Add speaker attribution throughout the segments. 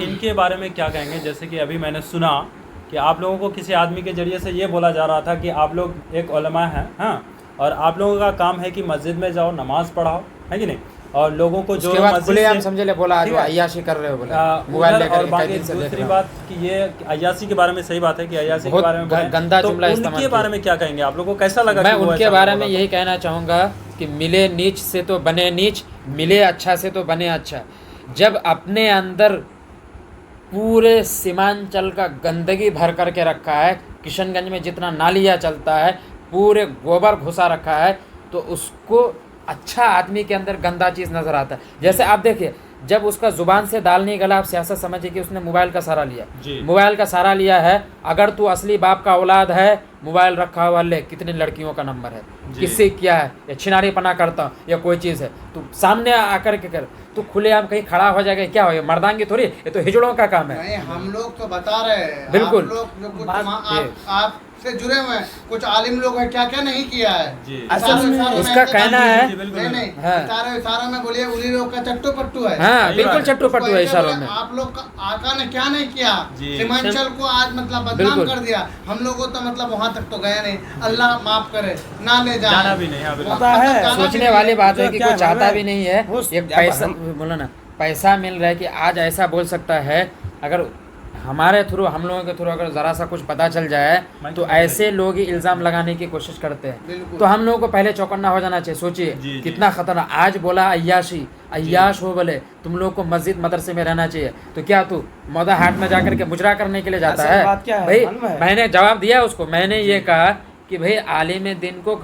Speaker 1: इनके बारे में क्या कहेंगे? जैसे कि अभी मैंने सुना कि आप लोगों को किसी आदमी के ज़रिए से ये बोला जा रहा था कि आप लोग एक उलमा हैं, हाँ, और आप लोगों का काम है कि मस्जिद में जाओ, नमाज़ पढ़ाओ, है कि नहीं, और लोगों को जो
Speaker 2: मस्जिद से समझ ले बोला आज अय्याशी कर रहे हो, बोला मोबाइल लेकर।
Speaker 1: और बाकी दूसरी बात कि ये अय्याशी के बारे में सही बात है कि अय्याशी के बारे में
Speaker 2: गंदा जुमला इस्तेमाल।
Speaker 1: उनके बारे में क्या कहेंगे? आप लोगों को कैसा लगा?
Speaker 2: मैं उनके बारे में यही कहना चाहूँगा कि मिले नीच से तो बने नीच, मिले अच्छा से तो बने अच्छा। जब अपने अंदर पूरे सीमांचल का गंदगी भर करके रखा है, किशनगंज में जितना नालिया चलता है पूरे गोबर घुसा रखा है, तो उसको अच्छा आदमी के अंदर गंदा चीज़ नज़र आता है। जैसे आप देखिए, जब उसका ज़ुबान से दाल नहीं गला, आप सियासत समझिए कि उसने मोबाइल का सहारा लिया, मोबाइल का सहारा लिया है। अगर तू असली बाप का औलाद है, मोबाइल रखा हुआ ले, कितनी लड़कियों का नंबर है, किससे क्या है, या छिनारी पना करता या कोई चीज़ है, तू सामने आकर के कर, तू खुलेआम कहीं खड़ा हो जाएगा, क्या हो, मर्दांगी थोड़ी, ये तो हिजड़ों का काम है।
Speaker 3: नहीं, हम लोग तो बता रहे हैं,
Speaker 2: बिल्कुल,
Speaker 3: आप से जुड़े हुए हैं, कुछ आलिम लोग हैं, क्या क्या नहीं किया है।
Speaker 2: असल में उसका कहना है,
Speaker 3: नहीं इशारों में बोलिए उन्हीं लोग का चट्टू पट्टू है।
Speaker 2: हाँ बिल्कुल, चट्टू पट्टू है इशारों में।
Speaker 3: आप लोग का आका ने क्या नहीं किया, सीमांचल को आज मतलब बदनाम कर दिया। हम लोग को तो मतलब वहाँ तक तो गया नहीं, अल्लाह माफ करे, ना ले जाना भी नहीं।
Speaker 2: सोचने वाली बात है कि कोई चाहता भी नहीं है, एक पैसा बोला ना, पैसा मिल रहा है कि आज ऐसा बोल सकता है। अगर हमारे थ्रू, हम लोगों के थ्रू अगर ज़रा सा कुछ पता चल जाए तो ऐसे लोग ही इल्ज़ाम लगाने की कोशिश करते हैं। तो हम लोगों को पहले चौकन्ना हो जाना चाहिए। सोचिए कितना खतरनाक। आज बोला अय्याशी, अय्याश हो बोले, तुम लोग को मस्जिद मदरसे में रहना चाहिए, तो क्या तू मौदा हाट में जाकर के मुजरा करने के लिए जाता है? भाई मैंने जवाब दिया उसको, मैंने ये कहा कि भाई आलिम दिन को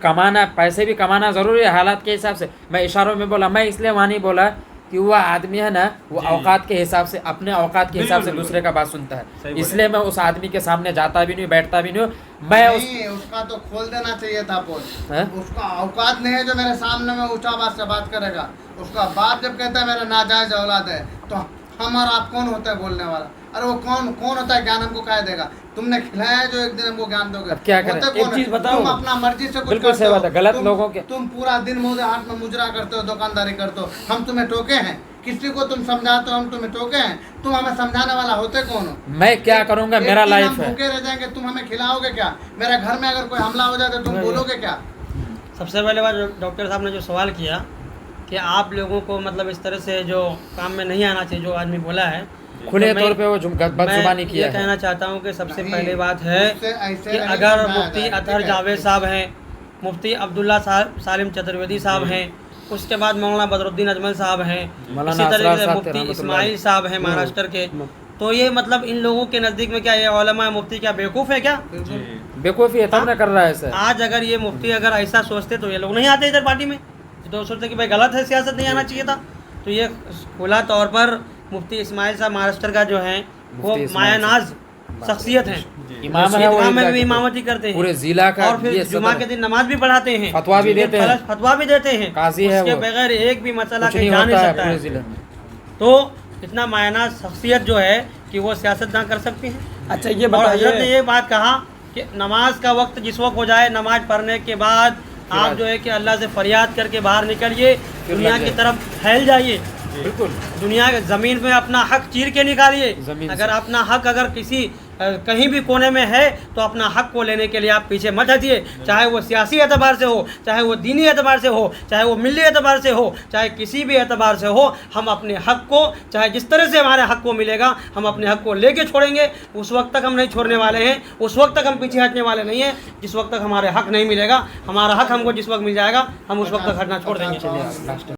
Speaker 2: कमाना, पैसे भी कमाना ज़रूरी है हालात के हिसाब से। मैं इशारों में बोला, मैं इसलिए वहाँ नहीं बोला कि वह आदमी है ना, वो औकात के हिसाब से, अपने औकात के हिसाब से दूसरे का बात सुनता है, इसलिए मैं उस आदमी के सामने जाता भी नहीं, बैठता भी नहीं। मैं
Speaker 3: उसका तो खोल देना चाहिए था पोल। उसका औकात नहीं है जो मेरे सामने में ऊंचा आवाज से बात करेगा। उसका बाप जब कहता है मेरा नाजायज औलाद है, तो हम और आप कौन होता है बोलने वाला? अरे वो कौन होता है ज्ञान हमको कह देगा? तुमने खिलाया है जो एक दिन हमको ज्ञान दोगे?
Speaker 2: क्या करें? एक चीज बताओ,
Speaker 3: तुम अपना मर्जी से कुछ
Speaker 2: करते हो, गलत लोगों के
Speaker 3: तुम पूरा दिन मुझे हाथ में मुजरा करते हो, दुकानदारी करते हो, हम तुम्हें टोके हैं? किसी को तुम समझाते हो, हम तुम्हें टोके हैं? तुम हमें समझाने वाला होते कौन हो?
Speaker 2: मैं क्या करूंगा, मेरा लाइफ है।
Speaker 3: भूखे रह जाएंगे, तुम हमें खिलाओगे क्या? मेरे घर में अगर कोई हमला हो जाए तो तुम बोलोगे क्या?
Speaker 4: सबसे पहले बात, डॉक्टर साहब ने जो सवाल किया कि आप लोगों को मतलब इस तरह से जो काम में नहीं आना चाहिए, जो आदमी बोला है,
Speaker 2: खुले तौर पे वो बदजुबानी किया है।
Speaker 4: कहना चाहता हूँ कि सबसे पहले बात है कि अगर मुफ्ती अतहर जावेद साहब हैं, मुफ्ती अब्दुल्ला सालिम चतुर्वेदी साहब हैं, उसके बाद मौलाना बदरुद्दीन अजमल साहब हैं, इसी तरीके से मुफ्ती इस्माइल साहब हैं महाराष्ट्र के, तो ये मतलब इन लोगों के नज़दीक में क्या ये उलमा मुफ्ती क्या बेवकूफ़ है? क्या
Speaker 2: बेवकूफ़ी है? तब ना कर रहा है सर।
Speaker 4: आज अगर ये मुफ्ती अगर ऐसा सोचते तो ये लोग नहीं आते इधर पार्टी में, तो सोचते कि भाई गलत है, सियासत नहीं आना चाहिए था। तो ये खुला तौर पर मुफ्ती इस्माइल साहब महाराष्ट्र का जो है वो मायानाज शख्सियत हैं,
Speaker 2: इमाम
Speaker 4: में भी इमामती करते हैं
Speaker 2: पूरे जिला का,
Speaker 4: और फिर जुमा के दिन नमाज भी पढ़ाते हैं,
Speaker 2: फतवा भी देते हैं,
Speaker 4: काजी है, उसके बगैर एक भी मसला कहीं जा नहीं सकता है। तो इतना मायानाज शख्सियत जो है कि वो सियासत ना कर सकती है।
Speaker 1: अच्छा ये
Speaker 4: और हजरत ने ये बात कहा कि नमाज का वक्त जिस वक्त हो जाए, नमाज पढ़ने के बाद आप जो है कि अल्लाह से फरियाद करके बाहर निकलिए, दुनिया की तरफ फैल जाइए,
Speaker 2: बिल्कुल
Speaker 4: दुनिया ज़मीन में अपना हक चीर के निकालिए। अगर अपना हक अगर किसी कहीं भी कोने में है तो अपना हक को लेने के लिए आप पीछे मत हटिए, चाहे वो सियासी एतबार से हो, चाहे वो दीनी एतबार से हो, चाहे वो मिली एतबार से हो, चाहे किसी भी एतबार से हो। हम अपने हक को, चाहे जिस तरह से हमारे हक को मिलेगा, हम अपने हक को लेके छोड़ेंगे। उस वक्त तक हम नहीं छोड़ने वाले हैं, उस वक्त तक हम पीछे हटने वाले नहीं हैं जिस वक्त तक हमारे हक नहीं मिलेगा। हमारा हक हमको जिस वक्त मिल जाएगा हम उस वक्त तक हटना छोड़ देंगे।